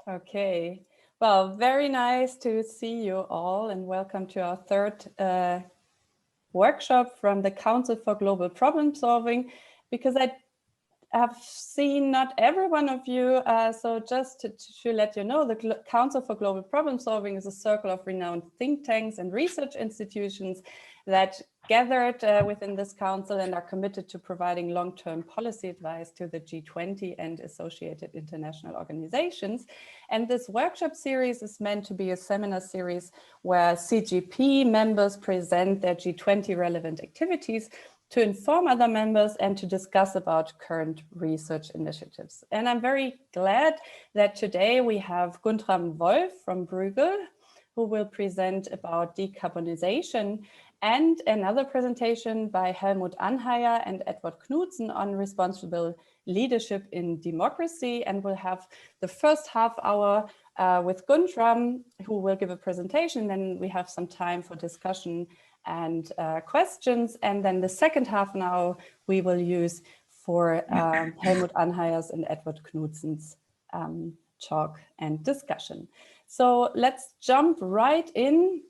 Okay, well, very nice to see you all and welcome to our third workshop from the Council for Global Problem Solving, because I have seen not every one of you, so just to let you know, the Council for Global Problem Solving is a circle of renowned think tanks and research institutions that gathered within this council and are committed to providing long-term policy advice to the G20 and associated international organizations. And this workshop series is meant to be a seminar series where CGP members present their G20 relevant activities to inform other members and to discuss about current research initiatives. And I'm very glad that today we have Guntram Wolf from Bruegel, who will present about decarbonization, and another presentation by Helmut Anheier and Edward Knudsen on responsible leadership in democracy. And we'll have the first half hour with Guntram, who will give a presentation. Then we have some time for discussion and questions. And then the second half an hour we will use for Helmut Anheier's and Edward Knudsen's talk and discussion. So let's jump right in.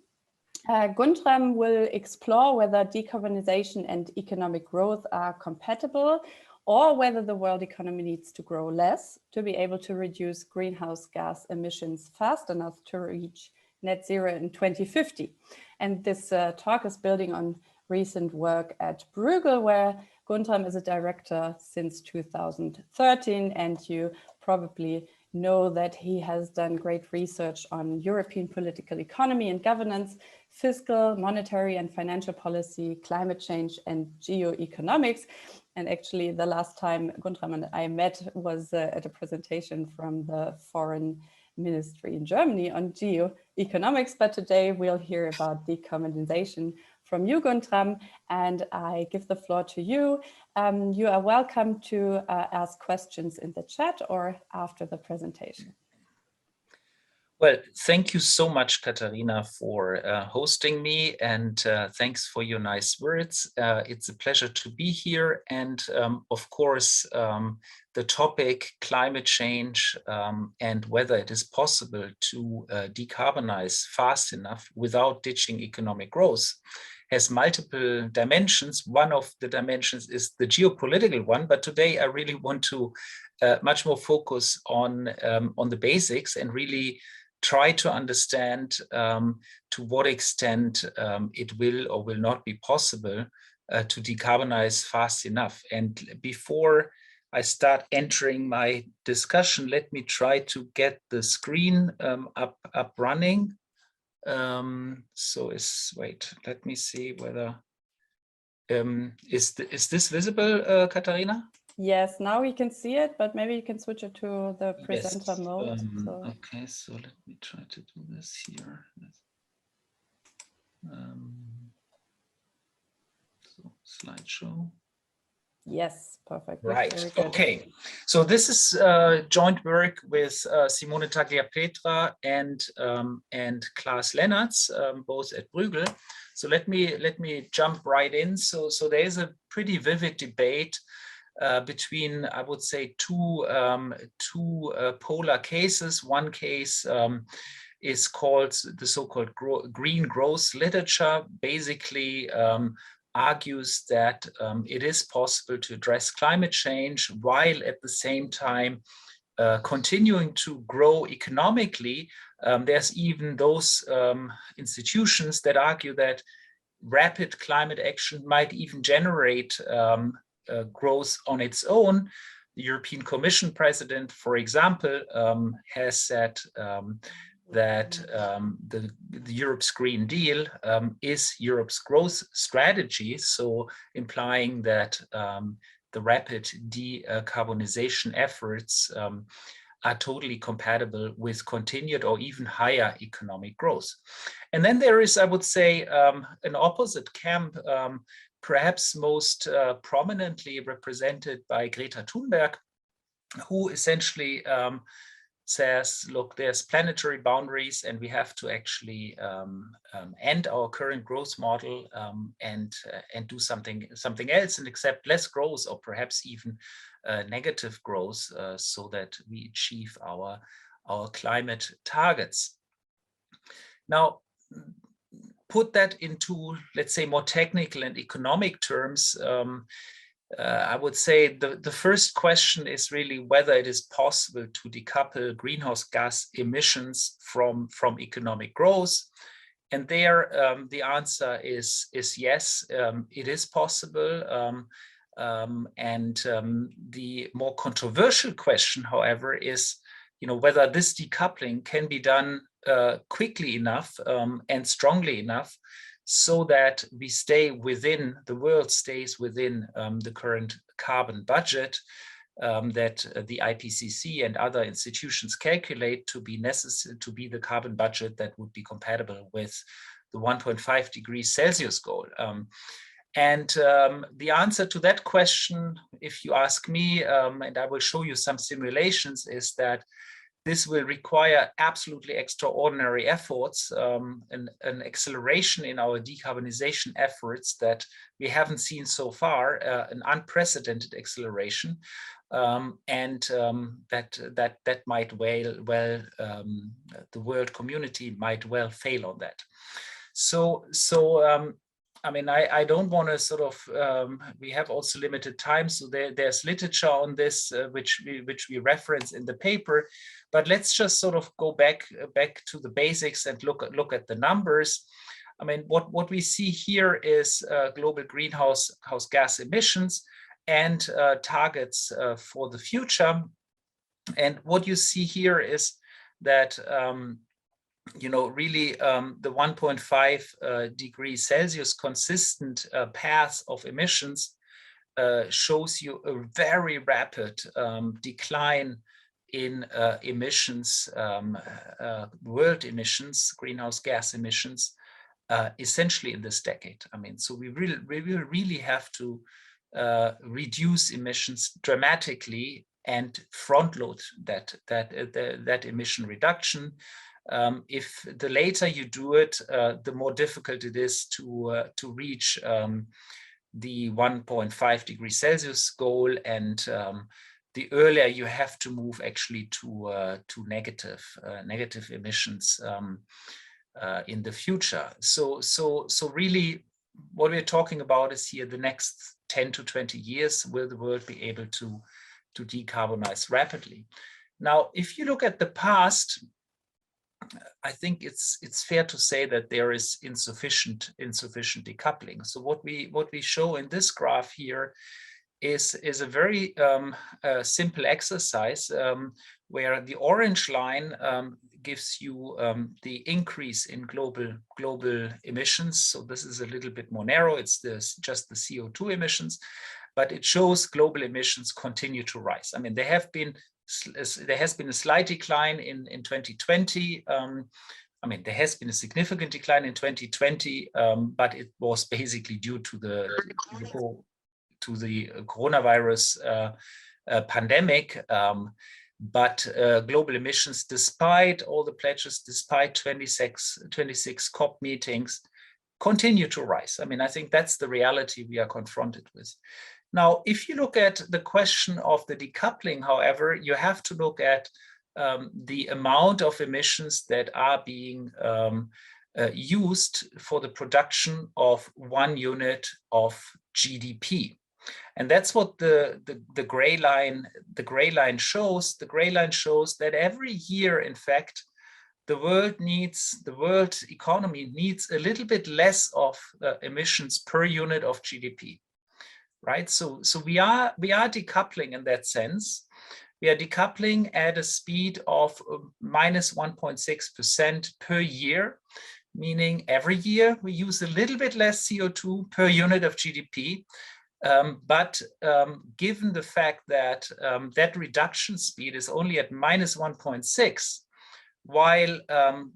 Guntram will explore whether decarbonization and economic growth are compatible, or whether the world economy needs to grow less to be able to reduce greenhouse gas emissions fast enough to reach net zero in 2050. And this talk is building on recent work at Bruegel, where Guntram is a director since 2013, and you probably know that he has done great research on European political economy and governance, fiscal, monetary and financial policy, climate change and geoeconomics. And actually the last time Guntram and I met was at a presentation from the Foreign Ministry in Germany on geoeconomics, but today we'll hear about decarbonization from you, Guntram, and I give the floor to you. You are welcome to ask questions in the chat or after the presentation. Well, thank you so much, Katharina, for hosting me, and thanks for your nice words. It's a pleasure to be here. And of course, the topic climate change and whether it is possible to decarbonize fast enough without ditching economic growth has multiple dimensions. One of the dimensions is the geopolitical one, but today I really want to much more focus on the basics and really try to understand to what extent it will or will not be possible to decarbonize fast enough. And before I start entering my discussion, let me try to get the screen up running. Wait, let me see whether, is this visible, Katharina? Yes, now we can see it, but maybe you can switch it to the presenter mode. Okay, so let me try to do this here. So slideshow. Yes, perfect. Right. Okay. So this is joint work with Simone Tagliapietra and Klaas Lennertz, both at Bruegel. So let me jump right in. So there is a pretty vivid debate between, I would say, two polar cases. One case is called the so-called green growth literature. Basically, argues that it is possible to address climate change while at the same time continuing to grow economically. There's even those institutions that argue that rapid climate action might even generate growth on its own. The European Commission president, for example, has said that the Europe's Green Deal is Europe's growth strategy, so implying that the rapid decarbonization efforts are totally compatible with continued or even higher economic growth. And then there is, I would say, an opposite camp, perhaps most prominently represented by Greta Thunberg, who essentially says, look, there's planetary boundaries and we have to actually end our current growth model and do something else and accept less growth or perhaps even negative growth so that we achieve our climate targets. Now, put that into, let's say, more technical and economic terms. I would say the first question is really whether it is possible to decouple greenhouse gas emissions from economic growth. And there, the answer is yes, it is possible. The more controversial question, however, is, whether this decoupling can be done quickly enough and strongly enough so that we stay within, the world stays within the current carbon budget that the IPCC and other institutions calculate to be necessary, to be the carbon budget that would be compatible with the 1.5 degrees Celsius goal. The answer to that question, if you ask me, and I will show you some simulations, is that this will require absolutely extraordinary efforts, an acceleration in our decarbonization efforts that we haven't seen so far, an unprecedented acceleration, that might well the world community might well fail on that. I mean, I don't want to sort of, we have also limited time, so there's literature on this, which we reference in the paper, but let's just sort of go back to the basics and look at the numbers. I mean, what we see here is global greenhouse gas emissions and targets for the future. And what you see here is that really the 1.5 degrees Celsius consistent path of emissions shows you a very rapid decline in emissions, world emissions, greenhouse gas emissions, essentially in this decade. I mean, so we will really have to reduce emissions dramatically and front load that emission reduction. If the later you do it, the more difficult it is to reach the 1.5 degrees Celsius goal, and the earlier you have to move actually to negative emissions in the future. So really, what we're talking about is here the next 10 to 20 years. Will the world be able to decarbonize rapidly? Now, if you look at the past, I think it's fair to say that there is insufficient decoupling. So what we show in this graph here is a very simple exercise where the orange line gives you the increase in global emissions. So this is a little bit more narrow. It's just the CO2 emissions, but it shows global emissions continue to rise. I mean, there has been a slight decline in 2020. I mean, there has been a significant decline in 2020, but it was basically due to the coronavirus pandemic. But global emissions, despite all the pledges, despite 26 COP meetings, continue to rise. I mean, I think that's the reality we are confronted with. Now, if you look at the question of the decoupling, however, you have to look at the amount of emissions that are being used for the production of 1 unit of GDP. And that's what the gray line shows. The gray line shows that every year, in fact, the world economy needs a little bit less of emissions per unit of GDP. Right, so we are decoupling in that sense. We are decoupling at a speed of minus 1.6% per year, meaning every year we use a little bit less CO2 per unit of GDP. But given the fact that that reduction speed is only at minus 1.6, while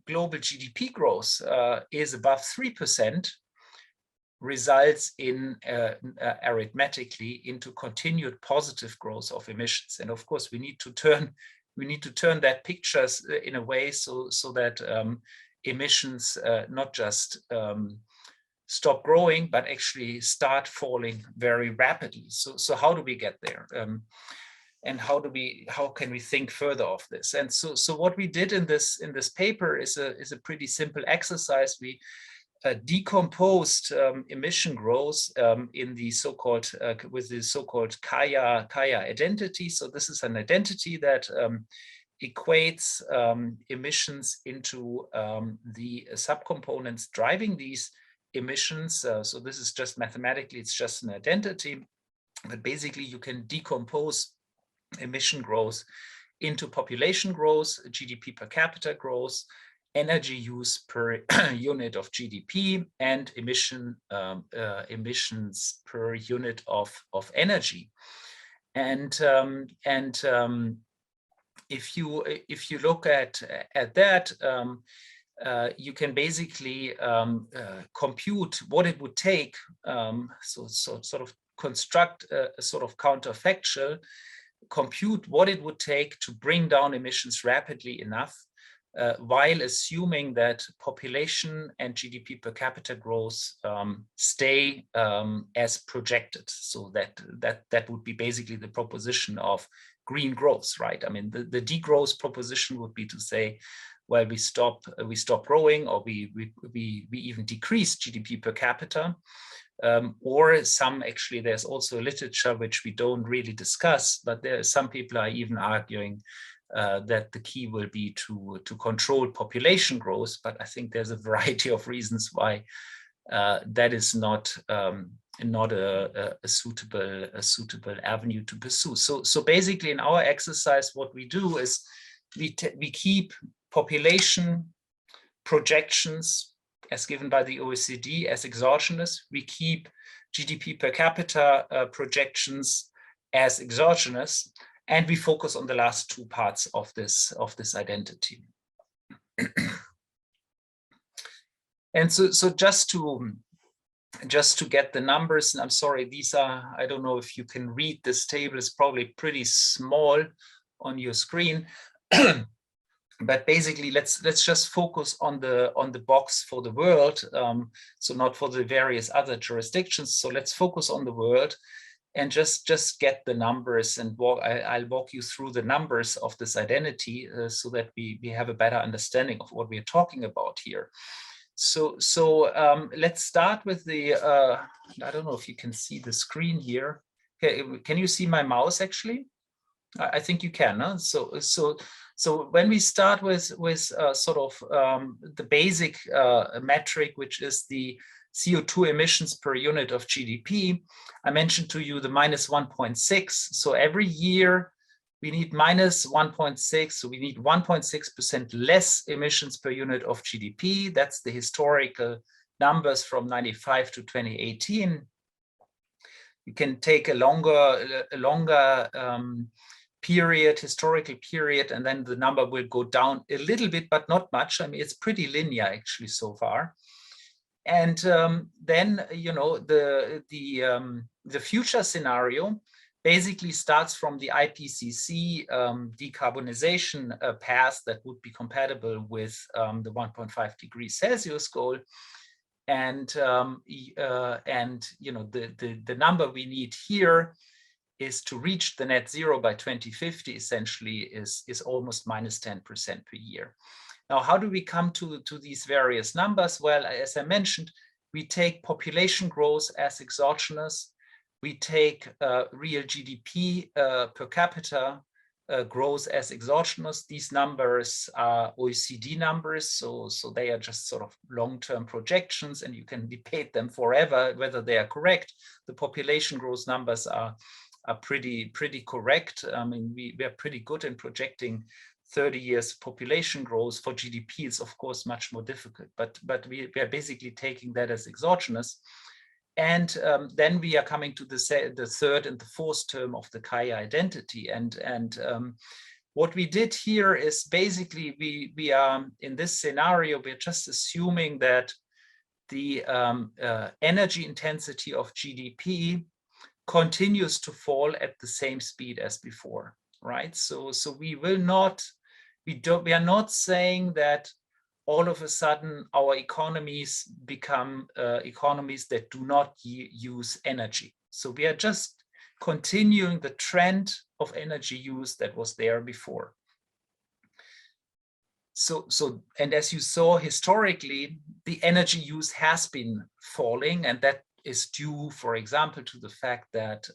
global GDP growth is above 3%, results in arithmetically into continued positive growth of emissions. And of course, we need to turn that pictures in a way so that emissions not just stop growing, but actually start falling very rapidly. So how do we get there? how can we think further of this? And so what we did in this paper is a pretty simple exercise. We decomposed emission growth in the so-called with the so-called Kaya identity. So this is an identity that equates emissions into the subcomponents driving these emissions. So this is just mathematically, it's just an identity, but basically you can decompose emission growth into population growth, GDP per capita growth, energy use per unit of GDP, and emissions per unit of energy. And if you look at that, you can basically compute what it would take. So sort of construct a sort of counterfactual, compute what it would take to bring down emissions rapidly enough, while assuming that population and GDP per capita growth stay as projected. So that would be basically the proposition of green growth, right? I mean, the degrowth proposition would be to say, well, we stop growing, or we even decrease GDP per capita. Or actually, there's also literature which we don't really discuss, but there are some people are even arguing that the key will be to control population growth. But I think there's a variety of reasons why that is not a suitable avenue to pursue. So basically, in our exercise, what we do is we keep population projections as given by the OECD as exogenous. We keep GDP per capita projections as exogenous, and we focus on the last two parts of this identity. And so just to get the numbers, and I'm sorry, these are, I don't know if you can read this table, it's probably pretty small on your screen. But basically, let's just focus on the box for the world, so not for the various other jurisdictions. So let's focus on the world, and just get the numbers, and I'll walk you through the numbers of this identity so that we have a better understanding of what we are talking about here. So let's start with the I don't know if you can see the screen here. Okay, can you see my mouse actually? I think you can. Huh? So when we start with sort of the basic metric, which is the CO2 emissions per unit of GDP, I mentioned to you the minus 1.6. So every year we need minus 1.6. So we need 1.6% less emissions per unit of GDP. That's the historical numbers from 95 to 2018. You can take a longer period, historical period, and then the number will go down a little bit, but not much. I mean, it's pretty linear actually so far. And then, you know, the future scenario basically starts from the IPCC decarbonization path that would be compatible with the 1.5 degrees Celsius goal. And you know, the number we need here is to reach the net zero by 2050, essentially is almost minus 10% per year. Now, how do we come to these various numbers? Well, as I mentioned, we take population growth as exogenous. We take real GDP per capita growth as exogenous. These numbers are OECD numbers, so they are just sort of long-term projections, and you can debate them forever whether they are correct. The population growth numbers are pretty correct. I mean, we are pretty good in projecting 30 years population growth. For GDP, it's of course much more difficult, but we are basically taking that as exogenous. And then we are coming to the third and the fourth term of the Kaya identity. And what we did here is basically we are in this scenario, we're just assuming that the energy intensity of GDP continues to fall at the same speed as before, right? So we are not saying that all of a sudden our economies become economies that do not use energy. So we are just continuing the trend of energy use that was there before. And as you saw historically, the energy use has been falling, and that is due, for example, to the fact that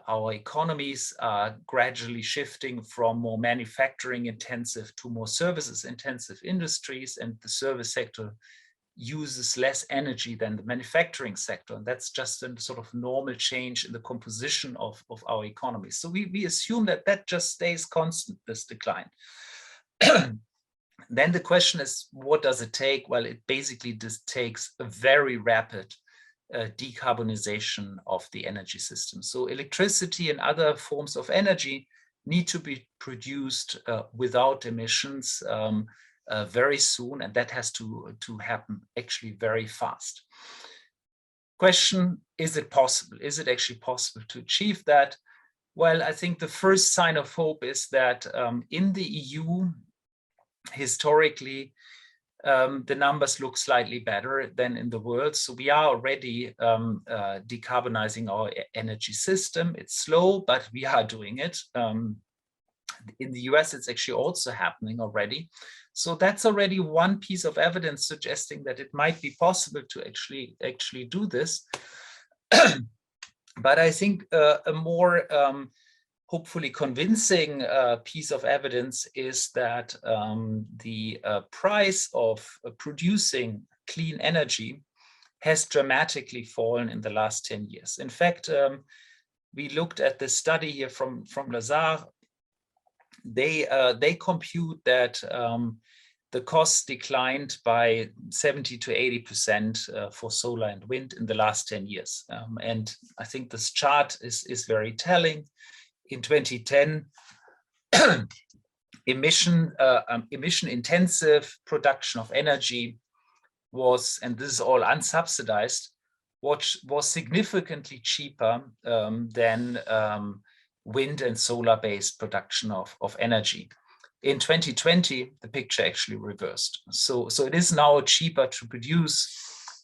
our economies are gradually shifting from more manufacturing intensive to more services intensive industries, and the service sector uses less energy than the manufacturing sector. And that's just a sort of normal change in the composition of our economy. So we assume that that just stays constant, this decline. Then the question is, what does it take? Well, it basically just takes a very rapid decarbonization of the energy system. So electricity and other forms of energy need to be produced without emissions very soon, and that has to happen actually very fast. Question, is it possible? Is it actually possible to achieve that? Well, I think the first sign of hope is that in the EU, historically, the numbers look slightly better than in the world. So we are already decarbonizing our energy system. It's slow, but we are doing it. In the US, it's actually also happening already. So that's already one piece of evidence suggesting that it might be possible to actually do this. But I think a more hopefully convincing piece of evidence is that the price of producing clean energy has dramatically fallen in the last 10 years. In fact, we looked at this study here from Lazare. They compute that the costs declined by 70 to 80% for solar and wind in the last 10 years. And I think this chart is very telling. In 2010, emission intensive production of energy was, and this is all unsubsidized, was significantly cheaper than wind and solar based production of energy. In 2020, the picture actually reversed. So it is now cheaper to produce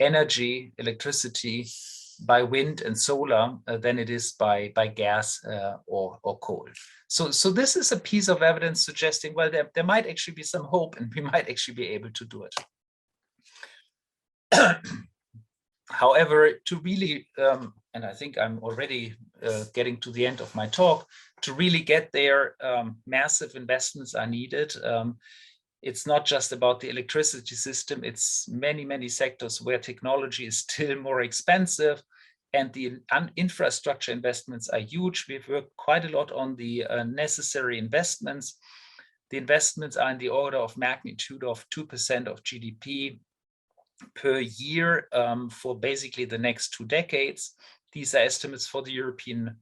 energy, electricity, by wind and solar than it is by gas or coal. So this is a piece of evidence suggesting, well, there might actually be some hope and we might actually be able to do it. However, to really, and I think I'm already getting to the end of my talk, to really get there, massive investments are needed. It's not just about the electricity system, it's many, many sectors where technology is still more expensive and the infrastructure investments are huge. We've worked quite a lot on the necessary investments. The investments are in the order of magnitude of 2% of GDP per year for basically the next 2 decades. These are estimates for the European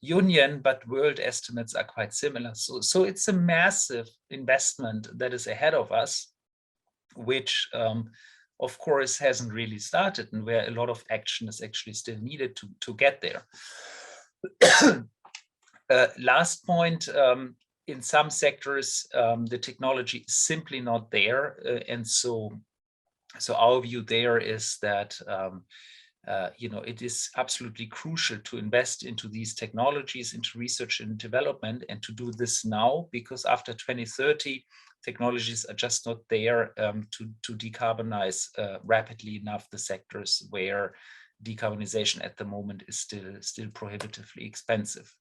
Union, but world estimates are quite similar. So it's a massive investment that is ahead of us, which of course hasn't really started and where a lot of action is actually still needed to get there. Last point, in some sectors, the technology is simply not there. And so our view there is that it is absolutely crucial to invest into these technologies, into research and development, and to do this now, because after 2030, technologies are just not there to decarbonize rapidly enough the sectors where decarbonization at the moment is still prohibitively expensive.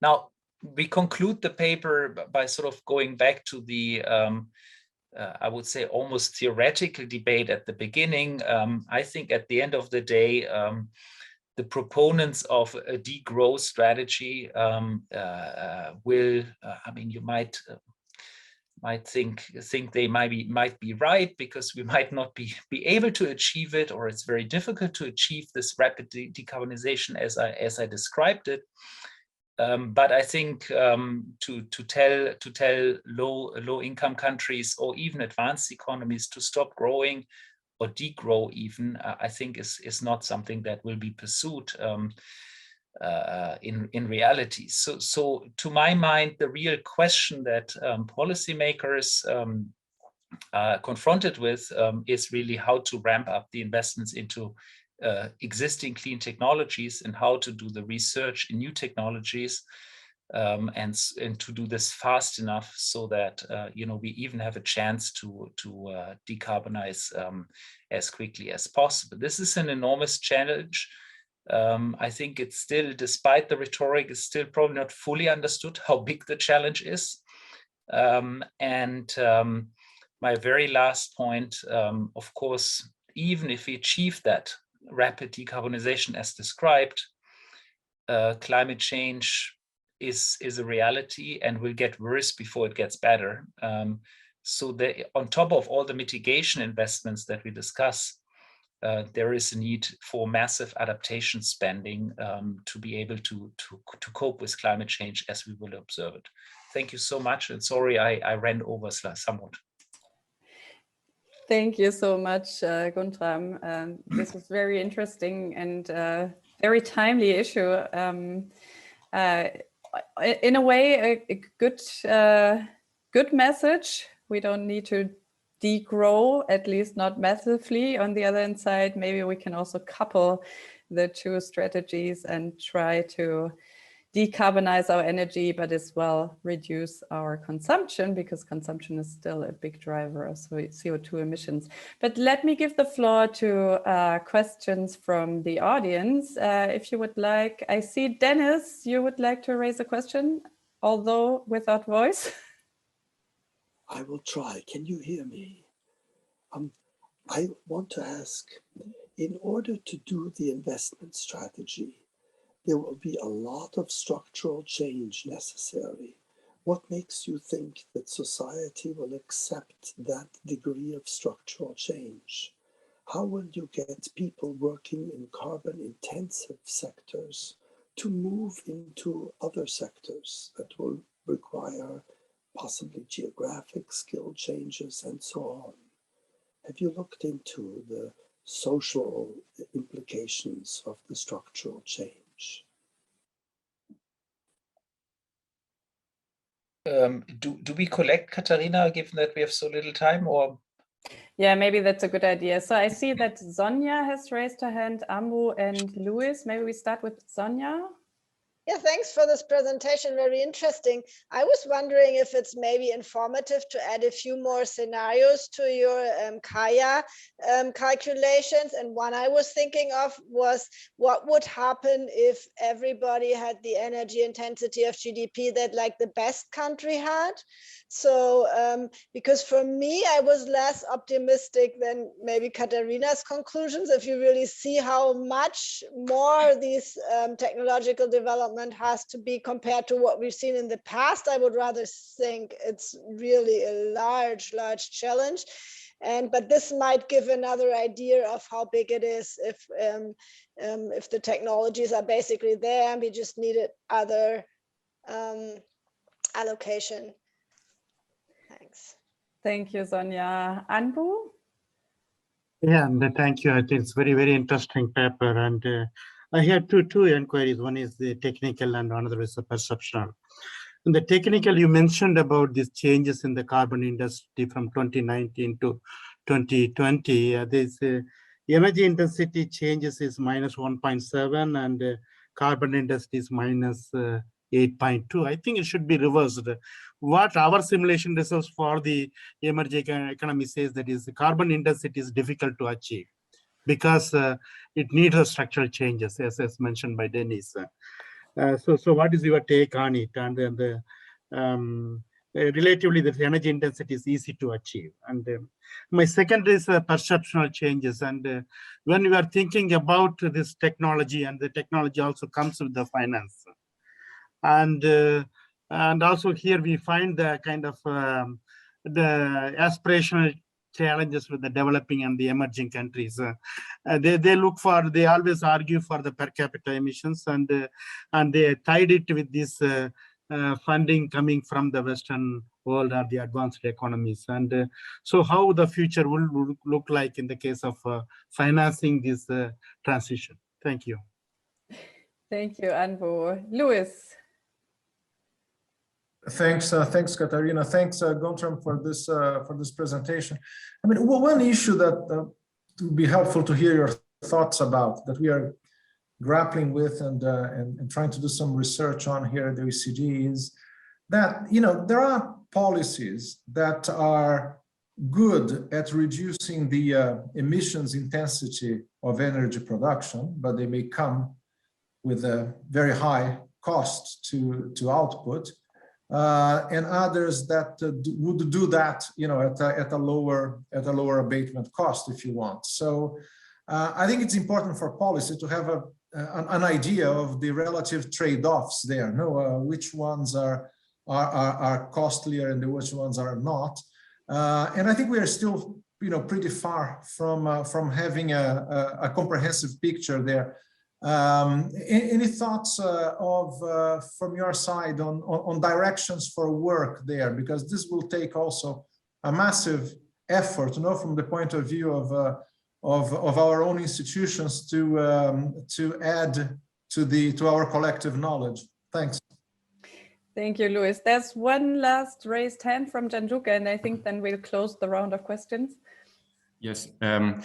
Now, we conclude the paper by sort of going back to the I would say almost theoretical debate at the beginning. I think at the end of the day, the proponents of a degrowth strategy will, I mean, you might think they might be right, because we might not be able to achieve it, or it's very difficult to achieve this rapid decarbonization as I described it. But I think to tell low income countries or even advanced economies to stop growing or degrow even, I think is not something that will be pursued in reality. So to my mind, the real question that policymakers are confronted with is really how to ramp up the investments into existing clean technologies and how to do the research in new technologies, and to do this fast enough so that we even have a chance to decarbonize as quickly as possible. This is an enormous challenge. I think it's still, despite the rhetoric, it's still probably not fully understood how big the challenge is. My very last point, of course, even if we achieve that rapid decarbonization as described, climate change is a reality and will get worse before it gets better. So on top of all the mitigation investments that we discuss, there is a need for massive adaptation spending to be able to cope with climate change as we will observe it. Thank you so much, and sorry I ran over somewhat. Thank you so much, Guntram. This was very interesting and very timely issue. In a way, a good message. We don't need to degrow, at least not massively. On the other hand side, maybe we can also couple the two strategies and try to decarbonize our energy, but as well reduce our consumption, because consumption is still a big driver of CO2 emissions. But let me give the floor to questions from the audience. If you would like, I see Dennis, you would like to raise a question, although without voice. I will try. Can you hear me? I want to ask, in order to do the investment strategy, there will be a lot of structural change necessary. What makes you think that society will accept that degree of structural change? How will you get people working in carbon-intensive sectors to move into other sectors that will require possibly geographic skill changes and so on? Have you looked into the social implications of the structural change? Do we collect, Katharina, given that we have so little time, or? Yeah, maybe that's a good idea. So I see that Sonja has raised her hand, Ambu and Luis. Maybe we start with Sonja. Yeah, thanks for this presentation. Very interesting. I was wondering if it's maybe informative to add a few more scenarios to your Kaya calculations. And one I was thinking of was what would happen if everybody had the energy intensity of GDP that like the best country had. So because for me, I was less optimistic than maybe Katharina's conclusions. If you really see how much more these technological development has to be compared to what we've seen in the past, I would rather think it's really a large challenge. But this might give another idea of how big it is if the technologies are basically there and we just needed other allocation. Thanks. Thank you, Sonja. Anbu? Yeah, and thank you. I think it's very interesting paper, and I had two inquiries. One is the technical and another is the perceptual. In the technical, you mentioned about these changes in the carbon industry from 2019 to 2020. This energy intensity changes is minus 1.7 and carbon industry is minus 8.2. I think it should be reversed. What our simulation results for the emerging economy says that is the carbon intensity is difficult to achieve because it needs a structural changes, as mentioned by Dennis. So what is your take on it? And then relatively, the energy intensity is easy to achieve. And my second is perceptual changes. And when we are thinking about this technology, and the technology also comes with the finance. And also here we find the kind of the aspirational challenges with the developing and the emerging countries. They always argue for the per capita emissions, and they tied it with this funding coming from the Western world or the advanced economies. And so how the future will look like in the case of financing this transition. Thank you. Thank you, Anbu. Luis. Thanks, Katharina. Thanks, Guntram, for this presentation. I mean, one issue that would be helpful to hear your thoughts about that we are grappling with and trying to do some research on here at the OECD is that, you know, there are policies that are good at reducing the emissions intensity of energy production, but they may come with a very high cost to output, and others that would do that, you know, at a lower abatement cost, if you want. So I think it's important for policy to have an idea of the relative trade-offs there. No, which ones are costlier and which ones are not. And I think we are still, you know, pretty far from having a comprehensive picture there. Any thoughts from your side on directions for work there? Because this will take also a massive effort, you know, from the point of view of our own institutions to add to our collective knowledge. Thanks. Thank you, Luis. There's one last raised hand from Gianluca, and I think then we'll close the round of questions. Yes,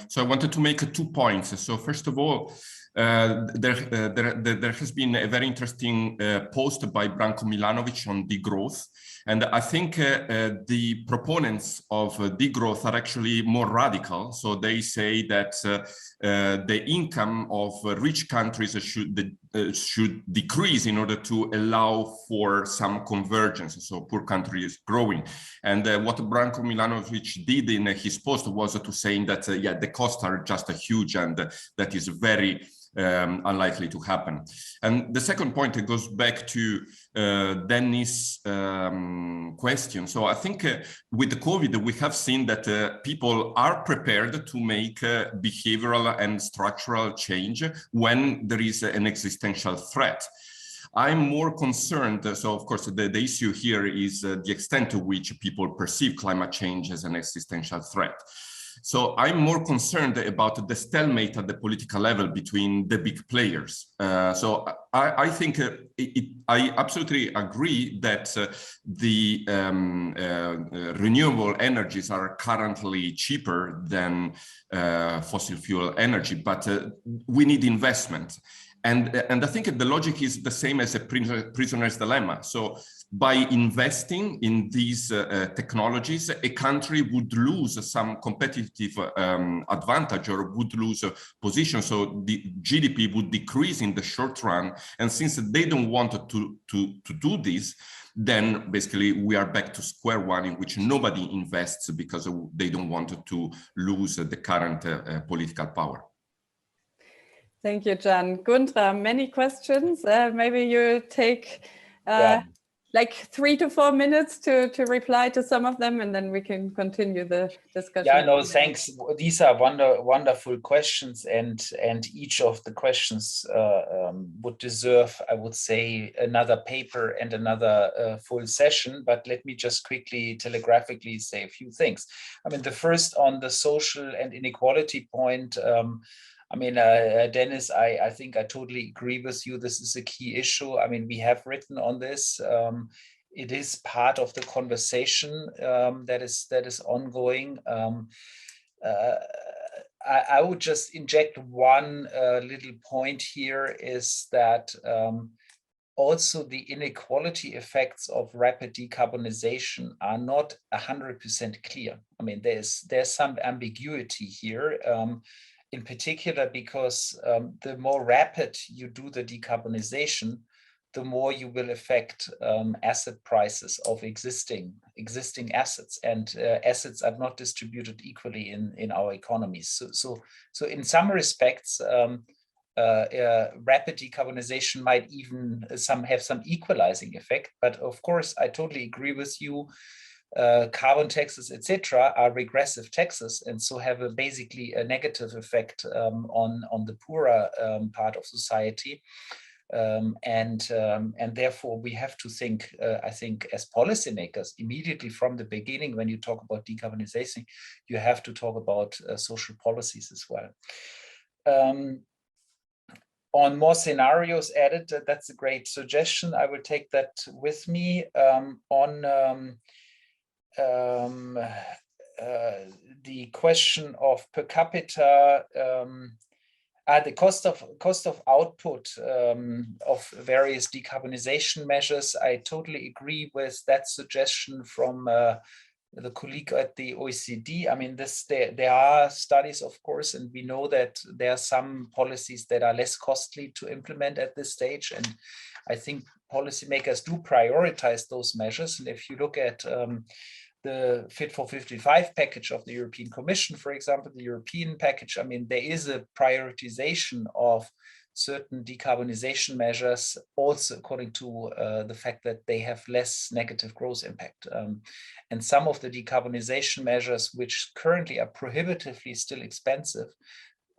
so I wanted to make 2 points. So first of all, there has been a very interesting post by Branko Milanovic on degrowth. And I think the proponents of degrowth are actually more radical. So they say that the income of rich countries should decrease in order to allow for some convergence, so poor countries growing. And what Branko Milanovic did in his post was to saying that, yeah, the costs are just huge and that is very unlikely to happen. And the second point goes back to Dennis' question. So I think with the COVID, we have seen that people are prepared to make behavioral and structural change when there is an existential threat. I'm more concerned, so of course the issue here is the extent to which people perceive climate change as an existential threat. So I'm more concerned about the stalemate at the political level between the big players. So I think I absolutely agree that the renewable energies are currently cheaper than fossil fuel energy, but we need investment. And I think the logic is the same as a prisoner's dilemma. So by investing in these technologies, a country would lose some competitive advantage or would lose a position. So the GDP would decrease in the short run. And since they don't want to do this, then basically we are back to square one, in which nobody invests because they don't want to lose the current political power. Thank you, Gian. Gundra, many questions. Maybe you take like 3 to 4 minutes to reply to some of them, and then we can continue the discussion. Yeah, no, thanks. These are wonderful questions, and each of the questions would deserve, I would say, another paper and another full session. But let me just quickly, telegraphically say a few things. I mean, the first on the social and inequality point. I mean, Dennis, I think I totally agree with you. This is a key issue. I mean, we have written on this. It is part of the conversation that is ongoing. I would just inject one little point here is that also the inequality effects of rapid decarbonization are not 100% clear. I mean, there's some ambiguity here. In particular, because the more rapid you do the decarbonization, the more you will affect asset prices of existing assets, and assets are not distributed equally in our economies. So in some respects, rapid decarbonization might even have some equalizing effect. But of course, I totally agree with you. Carbon taxes, etc., are regressive taxes, and so have basically a negative effect on the poorer part of society, and therefore we have to think, I think, as policymakers, immediately from the beginning. When you talk about decarbonization, you have to talk about social policies as well. On more scenarios added, that's a great suggestion. I will take that with me. On the question of per capita The cost of output of various decarbonization measures. I totally agree with that suggestion from the colleague at the OECD. I mean, there are studies, of course, and we know that there are some policies that are less costly to implement at this stage. And I think policymakers do prioritize those measures. And if you look at the Fit for 55 package of the European Commission, for example, the European package, I mean, there is a prioritization of certain decarbonization measures, also according to the fact that they have less negative growth impact. And some of the decarbonization measures, which currently are prohibitively still expensive,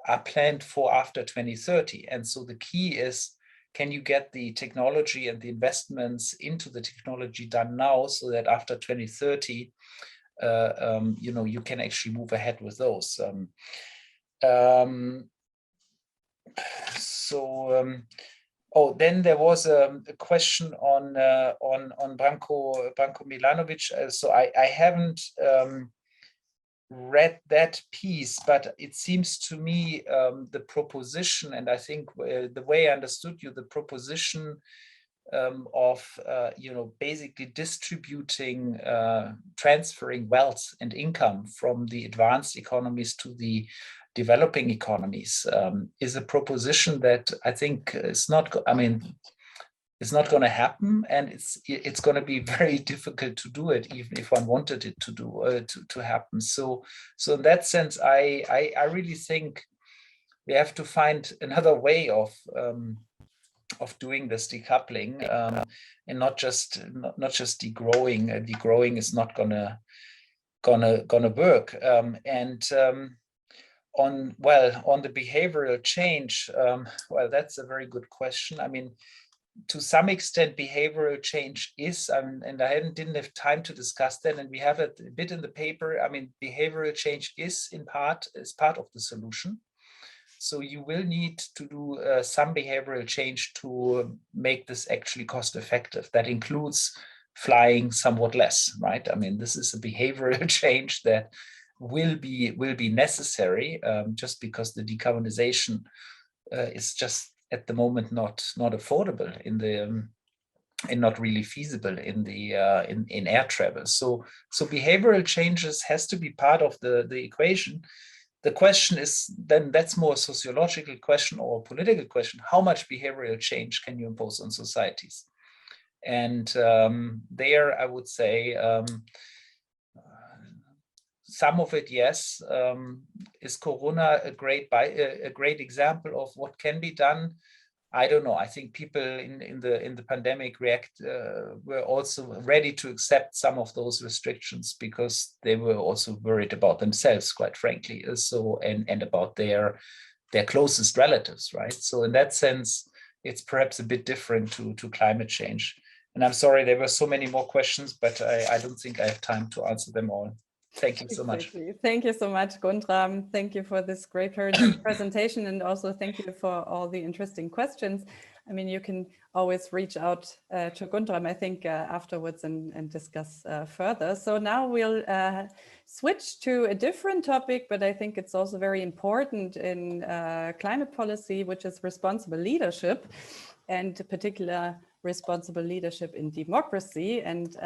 are planned for after 2030. And so the key is, can you get the technology and the investments into the technology done now so that after 2030, you can actually move ahead with those. Then there was a question on Branko Milanovic. So I haven't read that piece, but it seems to me the proposition, and I think the way I understood you, the proposition of basically distributing, transferring wealth and income from the advanced economies to the developing economies is a proposition that I think is not. I mean, it's not going to happen, and it's going to be very difficult to do it, even if one wanted it to happen. So in that sense, I really think we have to find another way of doing this decoupling, and not just degrowing. Degrowing is not gonna work. On the behavioral change, that's a very good question. I mean, to some extent, behavioral change is, and I didn't have time to discuss that, and we have it a bit in the paper. I mean, behavioral change is part of the solution. So you will need to do some behavioral change to make this actually cost effective. That includes flying somewhat less, right? I mean, this is a behavioral change that will be necessary, just because the decarbonization is just at the moment not affordable and not really feasible in air travel. So behavioral changes has to be part of the equation. The question is then, that's more a sociological question or a political question. How much behavioral change can you impose on societies? And there I would say some of it, yes. Is Corona a great example of what can be done? I don't know. I think people in the pandemic were also ready to accept some of those restrictions because they were also worried about themselves, quite frankly. So and about their closest relatives, right? So in that sense, it's perhaps a bit different to climate change. And I'm sorry, there were so many more questions, but I don't think I have time to answer them all. Thank you so much. Thank you so much, Guntram. Thank you for this great presentation, and also thank you for all the interesting questions. I mean, you can always reach out to Guntram, I think, afterwards and discuss further. So now we'll switch to a different topic, but I think it's also very important in climate policy, which is responsible leadership, and in particular responsible leadership in democracy. And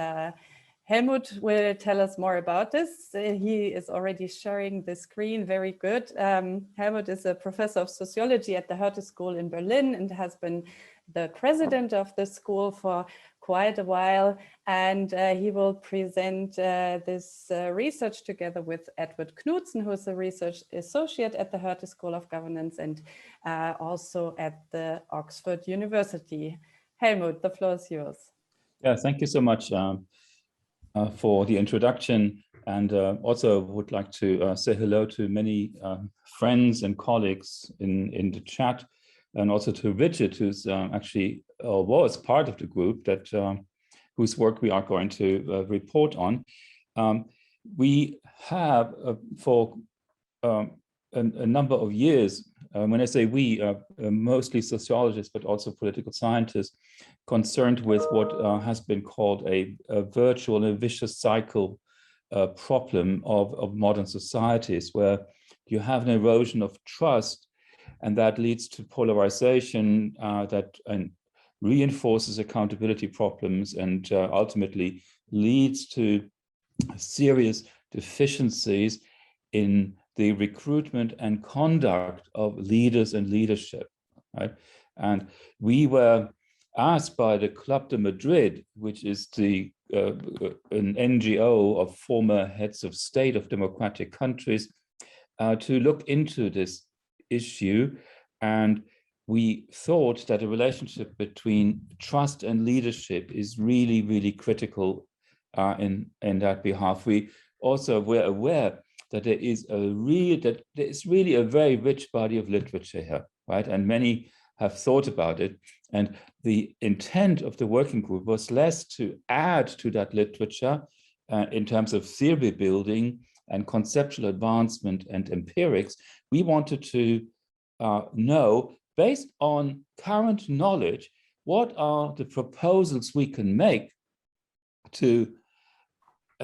Helmut will tell us more about this. He is already sharing the screen. Very good. Helmut is a professor of sociology at the Hertie School in Berlin and has been the president of the school for quite a while. And he will present this research together with Edward Knudsen, who is a research associate at the Hertie School of Governance and also at the Oxford University. Helmut, the floor is yours. Yeah, thank you so much for the introduction, and also would like to say hello to many friends and colleagues in the chat, and also to Richard, who's actually was part of the group that whose work we are going to report on. We have for a number of years, when I say we, mostly sociologists, but also political scientists, concerned with what has been called a virtual and vicious cycle problem of modern societies, where you have an erosion of trust and that leads to polarization that reinforces accountability problems and ultimately leads to serious deficiencies in the recruitment and conduct of leaders and leadership, right? And we were asked by the Club de Madrid, which is an NGO of former heads of state of democratic countries, to look into this issue. And we thought that a relationship between trust and leadership is really, really critical in that behalf. We also were aware that there is really a very rich body of literature here, right? And many have thought about it. And the intent of the working group was less to add to that literature in terms of theory building and conceptual advancement and empirics. We wanted to know, based on current knowledge, what are the proposals we can make to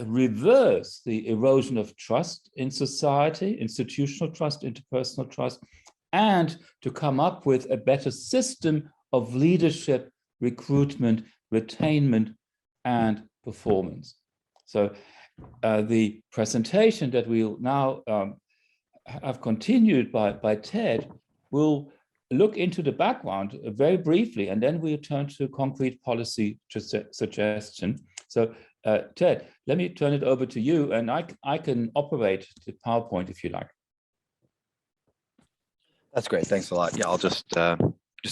reverse the erosion of trust in society, institutional trust, interpersonal trust, and to come up with a better system of leadership, recruitment, retainment, and performance. So the presentation that we'll now have continued by Ted will look into the background very briefly, and then we'll turn to concrete policy suggestion. So Ted, let me turn it over to you, and I can operate the PowerPoint if you like. That's great. Thanks a lot. Yeah, I'll just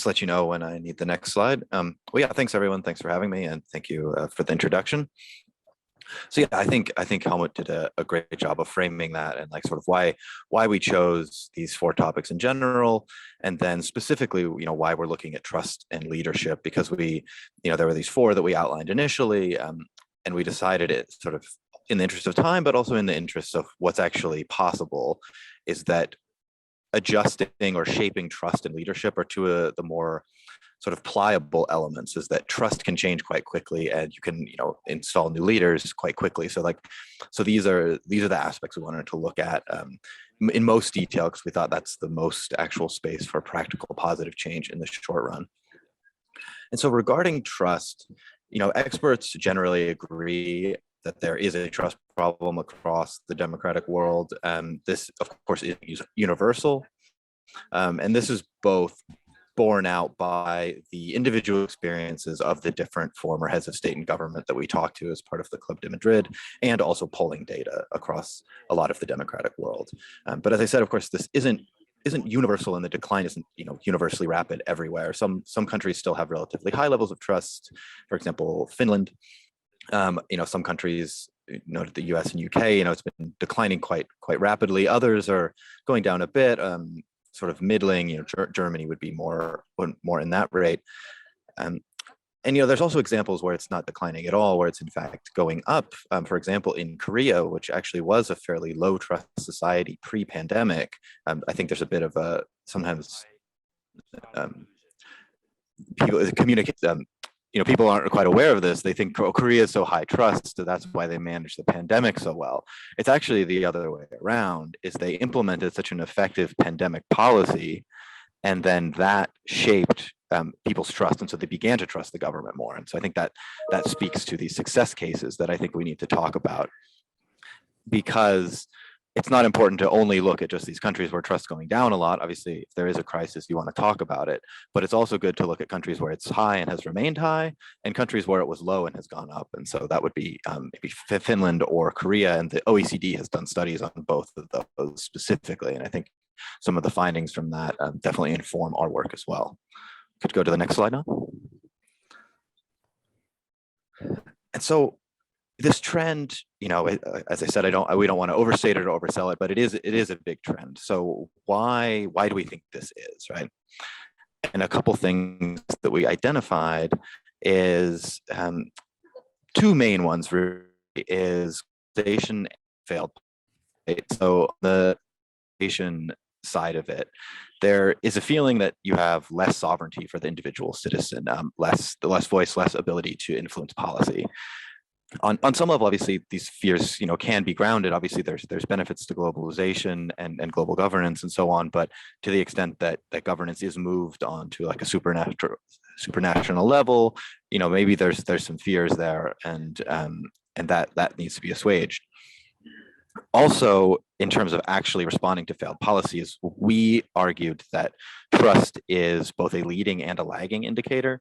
let you know when I need the next slide. Well, yeah, thanks everyone. Thanks for having me, and thank you for the introduction. So yeah, I think Helmut did a great job of framing that and like sort of why we chose these 4 topics in general, and then specifically, why we're looking at trust and leadership, because we, there were these 4 that we outlined initially, and we decided it sort of in the interest of time, but also in the interest of what's actually possible, is that adjusting or shaping trust and leadership are 2 of the more sort of pliable elements, is that trust can change quite quickly, and you can, install new leaders quite quickly. So these are the aspects we wanted to look at in most detail, because we thought that's the most actual space for practical positive change in the short run. And so regarding trust, experts generally agree that there is a trust problem across the democratic world. This, of course, is universal. And this is both borne out by the individual experiences of the different former heads of state and government that we talked to as part of the Club de Madrid, and also polling data across a lot of the democratic world. But as I said, of course, this isn't universal, and the decline isn't universally rapid everywhere. Some countries still have relatively high levels of trust. For example, Finland. Some countries, the US and UK, it's been declining quite rapidly. Others are going down a bit, sort of middling. Germany would be more in that rate. And there's also examples where it's not declining at all, where it's in fact going up. For example, in Korea, which actually was a fairly low trust society pre-pandemic, I think there's a bit of a sometimes people communicate. People aren't quite aware of this. They think Korea is so high trust, so that's why they managed the pandemic so well. It's actually the other way around, is they implemented such an effective pandemic policy, and then that shaped people's trust. And so they began to trust the government more. And so I think that speaks to these success cases that I think we need to talk about, because it's not important to only look at just these countries where trust's going down a lot. Obviously, if there is a crisis, you want to talk about it, but it's also good to look at countries where it's high and has remained high, and countries where it was low and has gone up. And so that would be maybe Finland or Korea, and the OECD has done studies on both of those specifically. And I think some of the findings from that definitely inform our work as well. Could go to the next slide now. And so this trend, as I said, we don't want to overstate it or oversell it, but it is a big trend. So why do we think this is, right? And a couple things that we identified is 2 main ones really, is station failed. So the station side of it, there is a feeling that you have less sovereignty for the individual citizen, less voice, less ability to influence policy. on some level, obviously, these fears, can be grounded. Obviously, there's benefits to globalization and global governance and so on. But to the extent that governance is moved on to like a supranational level, maybe there's some fears there, and that needs to be assuaged. Also, in terms of actually responding to failed policies, we argued that trust is both a leading and a lagging indicator,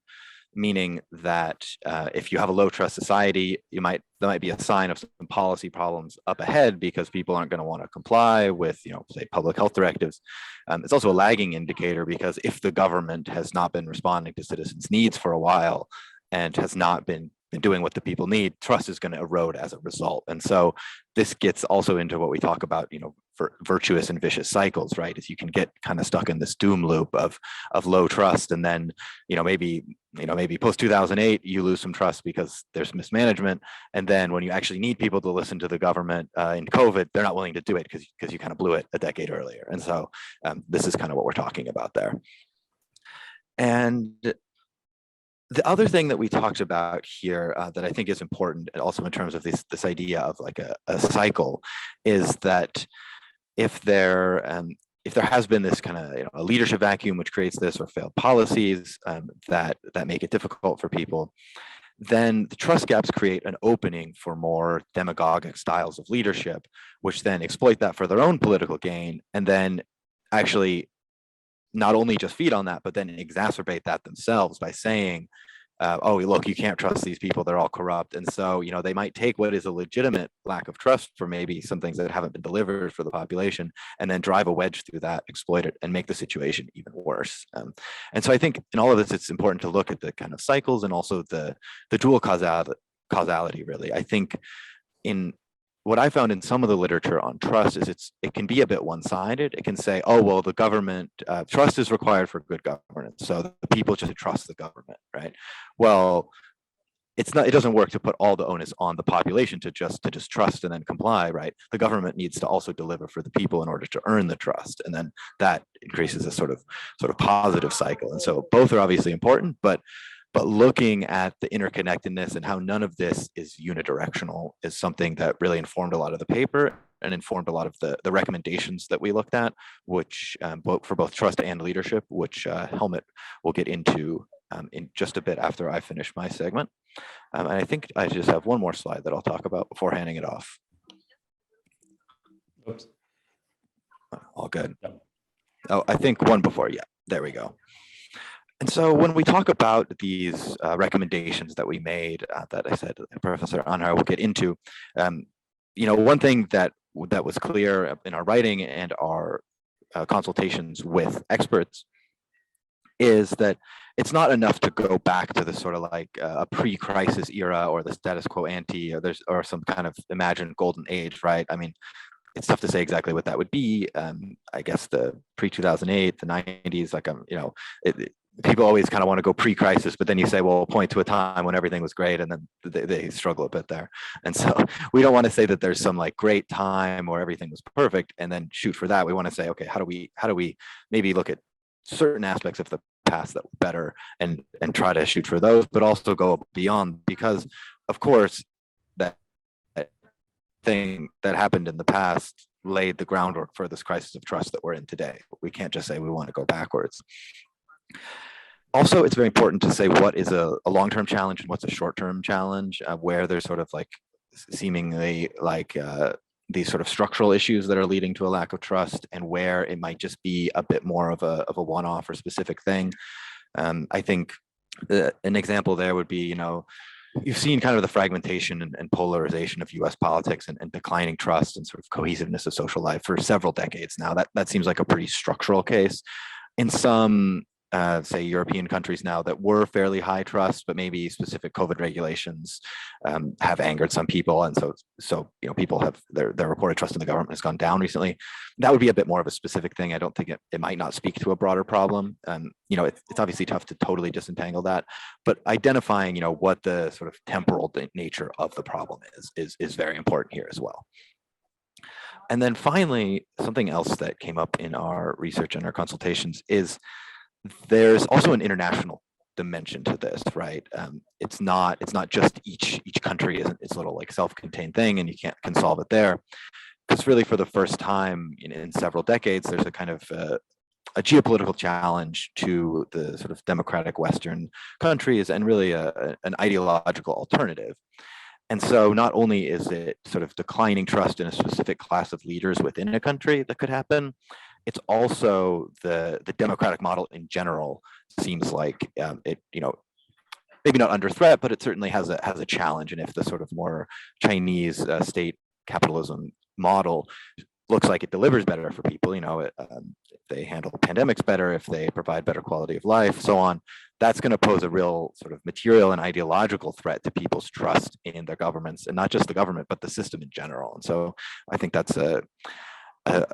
meaning that if you have a low trust society, that might be a sign of some policy problems up ahead because people aren't going to want to comply with, say, public health directives. It's also a lagging indicator because if the government has not been responding to citizens' needs for a while and has not been doing what the people need, trust is going to erode as a result. And so this gets also into what we talk about, for virtuous and vicious cycles, right? Is you can get kind of stuck in this doom loop of low trust, and then maybe post 2008 you lose some trust because there's mismanagement, and then when you actually need people to listen to the government in COVID, they're not willing to do it because you kind of blew it a decade earlier. And so this is kind of what we're talking about there. And the other thing that we talked about here that I think is important, and also in terms of this idea of like a cycle, is that if there has been this kind of a leadership vacuum which creates this, or failed policies that make it difficult for people, then the trust gaps create an opening for more demagogic styles of leadership, which then exploit that for their own political gain, and then actually not only just feed on that, but then exacerbate that themselves by saying, oh, look, you can't trust these people, they're all corrupt. And so, they might take what is a legitimate lack of trust for maybe some things that haven't been delivered for the population, and then drive a wedge through that, exploit it, and make the situation even worse. And so I think in all of this, it's important to look at the kind of cycles and also the dual causality, really. I think in what I found in some of the literature on trust is it can be a bit one-sided. It can say, oh, well, the government, trust is required for good governance, so the people just trust the government, right? Well, it doesn't work to put all the onus on the population to just trust and then comply, right? The government needs to also deliver for the people in order to earn the trust, and then that increases a sort of positive cycle. And so both are obviously important, but looking at the interconnectedness and how none of this is unidirectional is something that really informed a lot of the paper and informed a lot of the recommendations that we looked at, which for both trust and leadership, which Helmut will get into in just a bit after I finish my segment. And I think I just have one more slide that I'll talk about before handing it off. Oops. All good. Yep. Oh, I think one before. Yeah, there we go. And so when we talk about these recommendations that we made, that I said Professor Anhar will get into, one thing that was clear in our writing and our consultations with experts is that it's not enough to go back to the sort of like a pre-crisis era or the status quo ante, or some kind of imagined golden age, right? I mean, it's tough to say exactly what that would be. I guess the pre-2008, the 90s, like people always kind of want to go pre-crisis, but then you say, well, point to a time when everything was great, and then they struggle a bit there. And so we don't want to say that there's some like great time where everything was perfect and then shoot for that. We want to say, okay, how do we maybe look at certain aspects of the past that were better and try to shoot for those, but also go beyond, because of course that thing that happened in the past laid the groundwork for this crisis of trust that we're in today. We can't just say we want to go backwards. Also, it's very important to say what is a long-term challenge and what's a short-term challenge, where there's sort of like seemingly like these sort of structural issues that are leading to a lack of trust, and where it might just be a bit more of a one-off or specific thing. I think an example there would be, you've seen kind of the fragmentation and polarization of US politics and declining trust and sort of cohesiveness of social life for several decades now. That seems like a pretty structural case. In some say European countries now that were fairly high trust, but maybe specific COVID regulations have angered some people, and so people have their reported trust in the government has gone down recently. That would be a bit more of a specific thing. I don't think it might not speak to a broader problem. It's obviously tough to totally disentangle that, but identifying what the sort of temporal nature of the problem is very important here as well. And then finally, something else that came up in our research and our consultations is there's also an international dimension to this, right? It's not just each country is its little like self-contained thing, and you can solve it there. Because really, for the first time in several decades, there's a kind of a geopolitical challenge to the sort of democratic Western countries, and really an ideological alternative. And so not only is it sort of declining trust in a specific class of leaders within a country that could happen, it's also the democratic model in general seems like it, maybe not under threat, but it certainly has a challenge. And if the sort of more Chinese state capitalism model looks like it delivers better for people, if they handle pandemics better, if they provide better quality of life, so on, that's going to pose a real sort of material and ideological threat to people's trust in their governments, and not just the government, but the system in general. And so I think that's a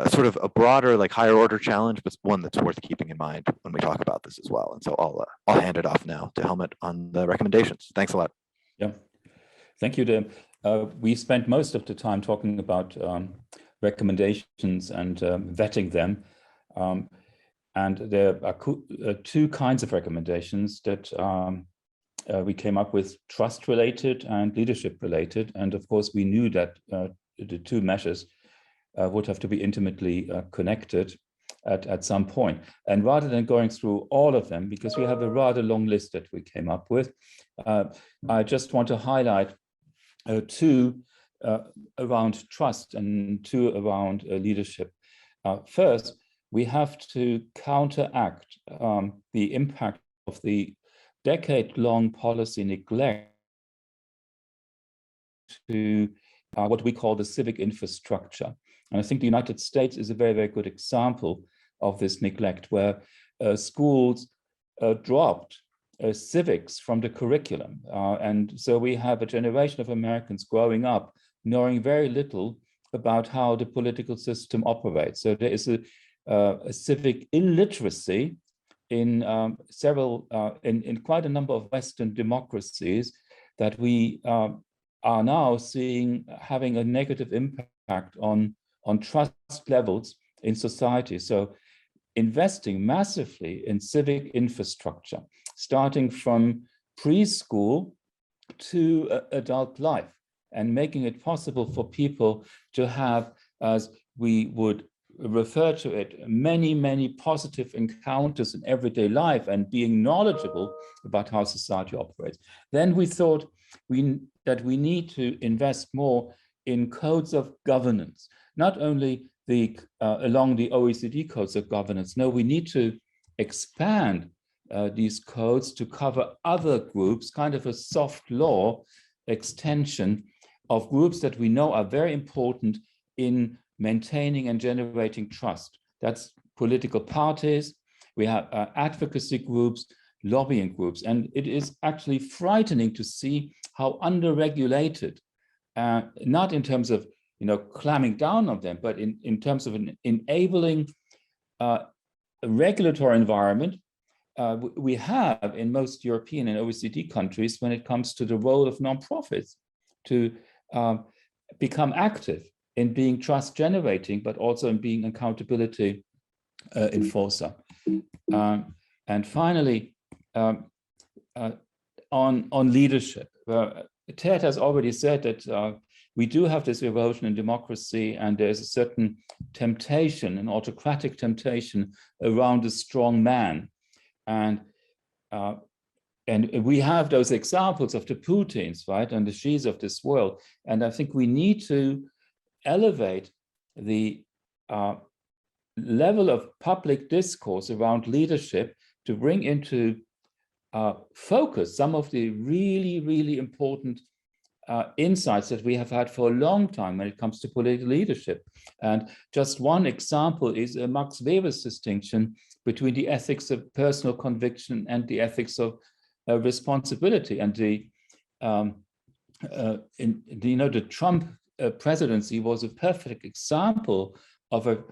sort of a broader, like higher order challenge, but one that's worth keeping in mind when we talk about this as well. And so I'll hand it off now to Helmut on the recommendations. Thanks a lot. Yeah, thank you, Dan. We spent most of the time talking about recommendations and vetting them. And there are two kinds of recommendations that we came up with: trust-related and leadership-related. And of course, we knew that the two measures would have to be intimately connected at some point. And rather than going through all of them, because we have a rather long list that we came up with, I just want to highlight two around trust and two around leadership. First, we have to counteract the impact of the decade-long policy neglect to what we call the civic infrastructure. And I think the United States is a very, very good example of this neglect, where schools dropped civics from the curriculum. And so we have a generation of Americans growing up knowing very little about how the political system operates. So there is a civic illiteracy in in quite a number of Western democracies that we are now seeing having a negative impact on trust levels in society. So investing massively in civic infrastructure, starting from preschool to adult life, and making it possible for people to have, as we would refer to it, many, many positive encounters in everyday life and being knowledgeable about how society operates. Then we thought that we need to invest more in codes of governance, not only along the OECD codes of governance. No, we need to expand these codes to cover other groups, kind of a soft law extension of groups that we know are very important in maintaining and generating trust. That's political parties, we have advocacy groups, lobbying groups, and it is actually frightening to see how underregulated, not in terms of clamping down on them, but in terms of enabling a regulatory environment we have in most European and OECD countries when it comes to the role of nonprofits to become active in being trust generating, but also in being accountability enforcer. And finally, on leadership, Ted has already said that we do have this erosion in democracy, and there's a certain temptation, an autocratic temptation around the strong man. And we have those examples of the Putins, right, and the Xis of this world. And I think we need to elevate the level of public discourse around leadership to bring into focus some of the really, really important insights that we have had for a long time when it comes to political leadership. And just one example is Max Weber's distinction between the ethics of personal conviction and the ethics of responsibility. And the Trump presidency was a perfect example of a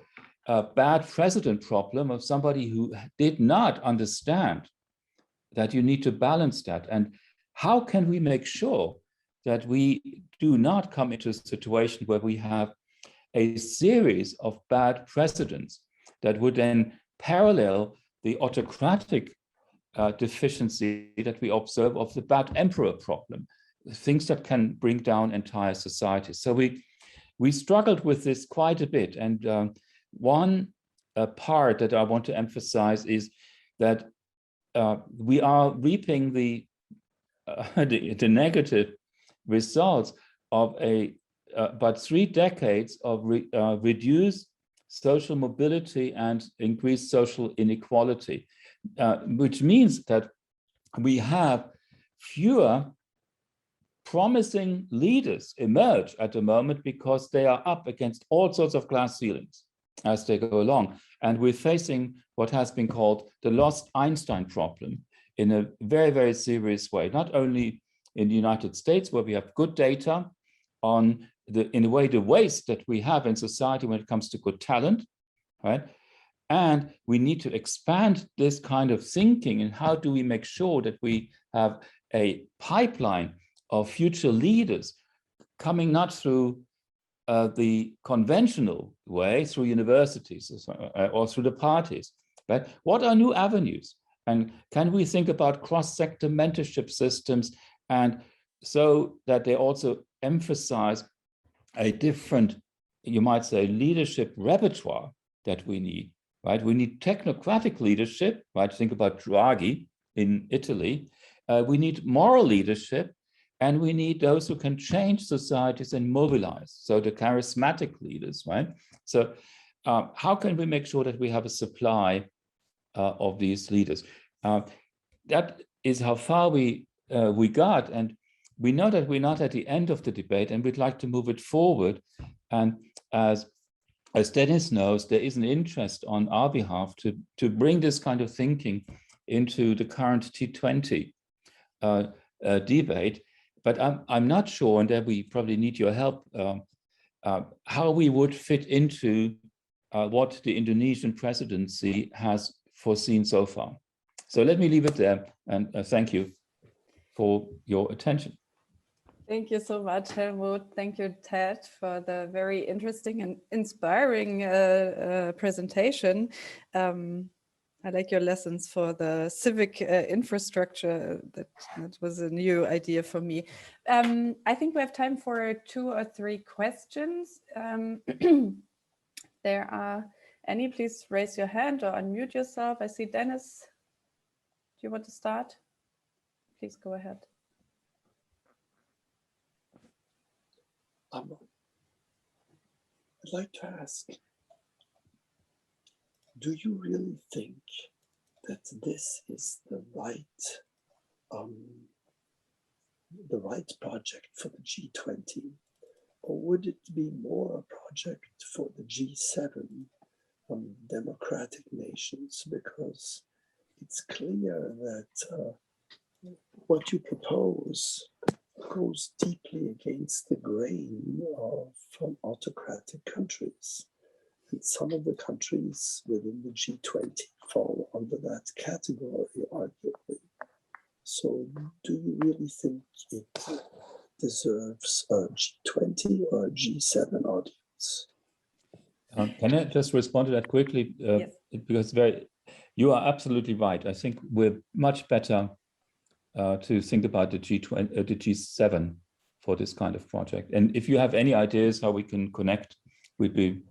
bad president problem, of somebody who did not understand that you need to balance that. And how can we make sure that we do not come into a situation where we have a series of bad presidents that would then parallel the autocratic deficiency that we observe of the bad emperor problem, things that can bring down entire societies. So we struggled with this quite a bit. And one part that I want to emphasize is that we are reaping the negative results of about 3 decades of reduced social mobility and increased social inequality, which means that we have fewer promising leaders emerge at the moment because they are up against all sorts of glass ceilings as they go along. And we're facing what has been called the lost Einstein problem in a very, very serious way, not only in the United States, where we have good data on in a way, the waste that we have in society when it comes to good talent, right? And we need to expand this kind of thinking, and how do we make sure that we have a pipeline of future leaders coming not through the conventional way, through universities or through the parties, but what are new avenues? And can we think about cross-sector mentorship systems, and so that they also emphasize a different, you might say, leadership repertoire that we need, right? We need technocratic leadership, right? Think about Draghi in Italy. We need moral leadership, and we need those who can change societies and mobilize. So the charismatic leaders, right? So how can we make sure that we have a supply of these leaders? That is how far we got, and we know that we're not at the end of the debate, and we'd like to move it forward. And as Dennis knows, there is an interest on our behalf to bring this kind of thinking into the current T20 debate. But I'm not sure, and there we probably need your help, how we would fit into what the Indonesian presidency has foreseen so far. So let me leave it there, and thank you for your attention. Thank you so much, Helmut. Thank you, Ted, for the very interesting and inspiring presentation. I like your lessons for the civic infrastructure. That was a new idea for me. I think we have time for 2 or 3 questions. There are any, please raise your hand or unmute yourself. I see Dennis. Do you want to start? Please go ahead. I'd like to ask, do you really think that this is the right project for the G20, or would it be more a project for the G7 democratic nations? Because it's clear that what you propose goes deeply against the grain of autocratic countries. And some of the countries within the G20 fall under that category, arguably. So do you really think it deserves a G20 or a G7 audience? Can I just respond to that quickly? Yes. Because you are absolutely right. I think we're much better to think about the G20, the G7 for this kind of project. And if you have any ideas how we can connect, we'd be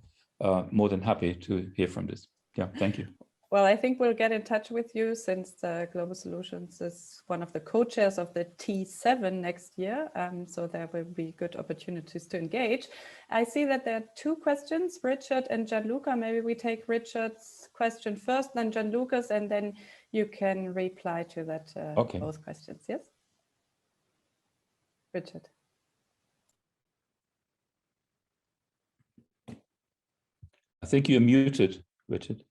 more than happy to hear from this. Yeah, thank you. Well, I think we'll get in touch with you, since Global Solutions is one of the co-chairs of the T7 next year. So there will be good opportunities to engage. I see that there are 2 questions, Richard and Gianluca. Maybe we take Richard's question first, then Gianluca's, and then you can reply to that, okay. Both questions, yes? Richard. I think you're muted, Richard.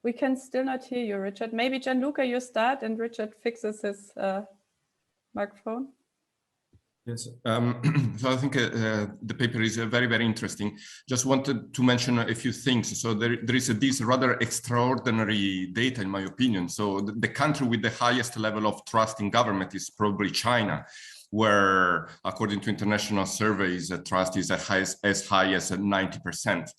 We can still not hear you, Richard. Maybe Gianluca, you start and Richard fixes his microphone. Yes, so I think the paper is very, very interesting. Just wanted to mention a few things. So there is this rather extraordinary data, in my opinion. So the country with the highest level of trust in government is probably China. where, according to international surveys, trust is as high as 90%.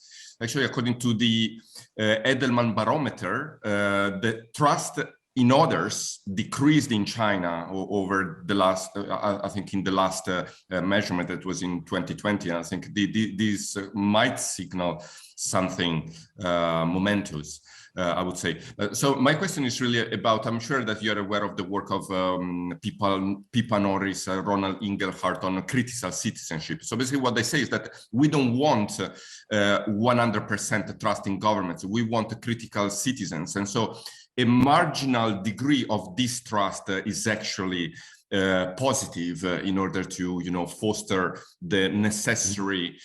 Actually, according to the Edelman barometer, the trust in others decreased in China over the last, I think in the last measurement that was in 2020. I think this might signal something momentous, I would say. So my question is really about, I'm sure that you're aware of the work of Pippa Norris, Ronald Inglehart on critical citizenship. So basically what they say is that we don't want 100% trust in governments. We want critical citizens. And so a marginal degree of distrust is actually positive in order to, foster the necessary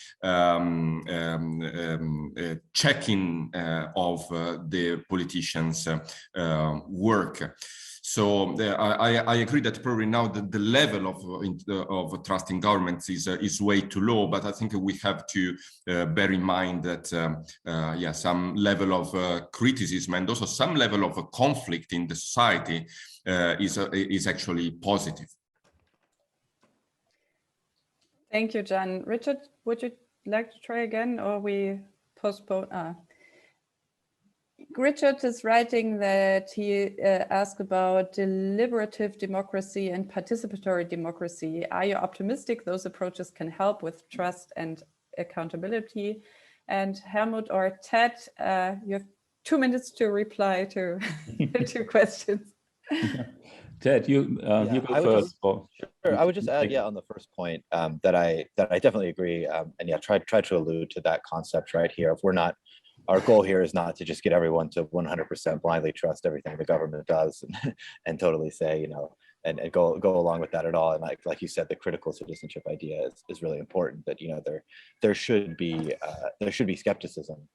checking of the politicians' work. So I agree that probably now the level of trust in governments is way too low, but I think we have to bear in mind that some level of criticism and also some level of conflict in the society is actually positive. Thank you, John. Richard, would you like to try again, or we postpone? Richard is writing that he asked about deliberative democracy and participatory democracy. Are you optimistic those approaches can help with trust and accountability? And Helmut or Ted, you have 2 minutes to reply to the 2 questions. Ted, you go first. Sure, I would just add, on the first point that I definitely agree, and try to allude to that concept right here. If we're not, our goal here is not to just get everyone to 100% blindly trust everything the government does and totally say, and go along with that at all. And like you said, the critical citizenship idea is really important. That there should be skepticism,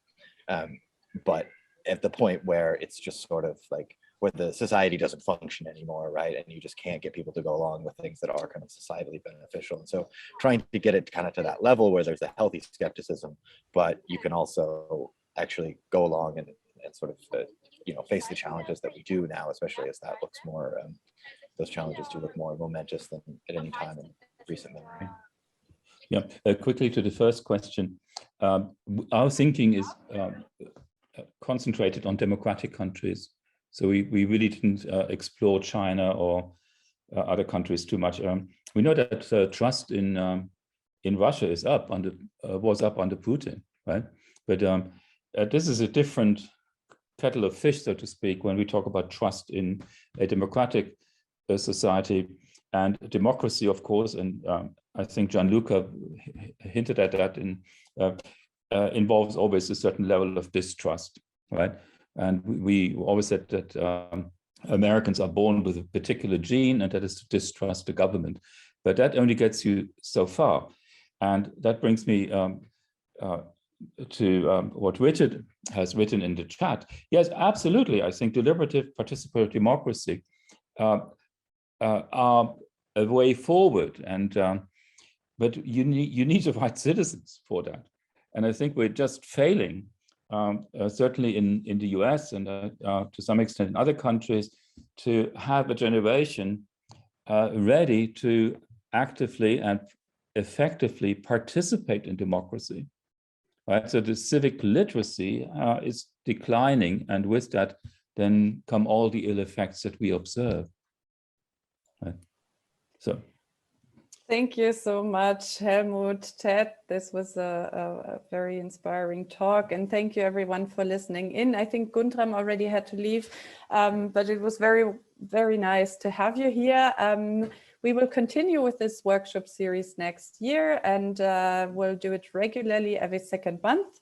but at the point where it's just sort of like where the society doesn't function anymore, right? And you just can't get people to go along with things that are kind of societally beneficial. And so trying to get it kind of to that level where there's a healthy skepticism, but you can also actually go along and sort of face the challenges that we do now, especially as that looks more, those challenges do look more momentous than at any time in recent memory. Yeah, quickly to the first question. Our thinking is concentrated on democratic countries. So we really didn't explore China or other countries too much. We know that trust in Russia is was up under Putin, right? But this is a different kettle of fish, so to speak, when we talk about trust in a democratic society. And democracy, of course, and I think Gianluca hinted at that, involves always a certain level of distrust, right? And we always said that Americans are born with a particular gene, and that is to distrust the government. But that only gets you so far. And that brings me to what Richard has written in the chat. Yes, absolutely. I think deliberative participatory democracy are a way forward, and but you need the right citizens for that. And I think we're just failing, certainly in the US and to some extent in other countries, to have a generation ready to actively and effectively participate in democracy. Right, so the civic literacy is declining, and with that, then come all the ill effects that we observe. Right. So, thank you so much, Helmut, Ted. This was a very inspiring talk, and thank you everyone for listening in. I think Guntram already had to leave, but it was very, very nice to have you here. We will continue with this workshop series next year, and we'll do it regularly every second month.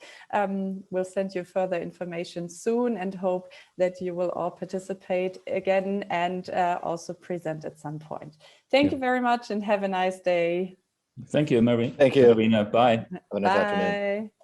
We'll send you further information soon, and hope that you will all participate again and also present at some point. Thank you very much, and have a nice day. Thank you, Mary. Thank you. Marina. Bye. Have a nice afternoon. Bye.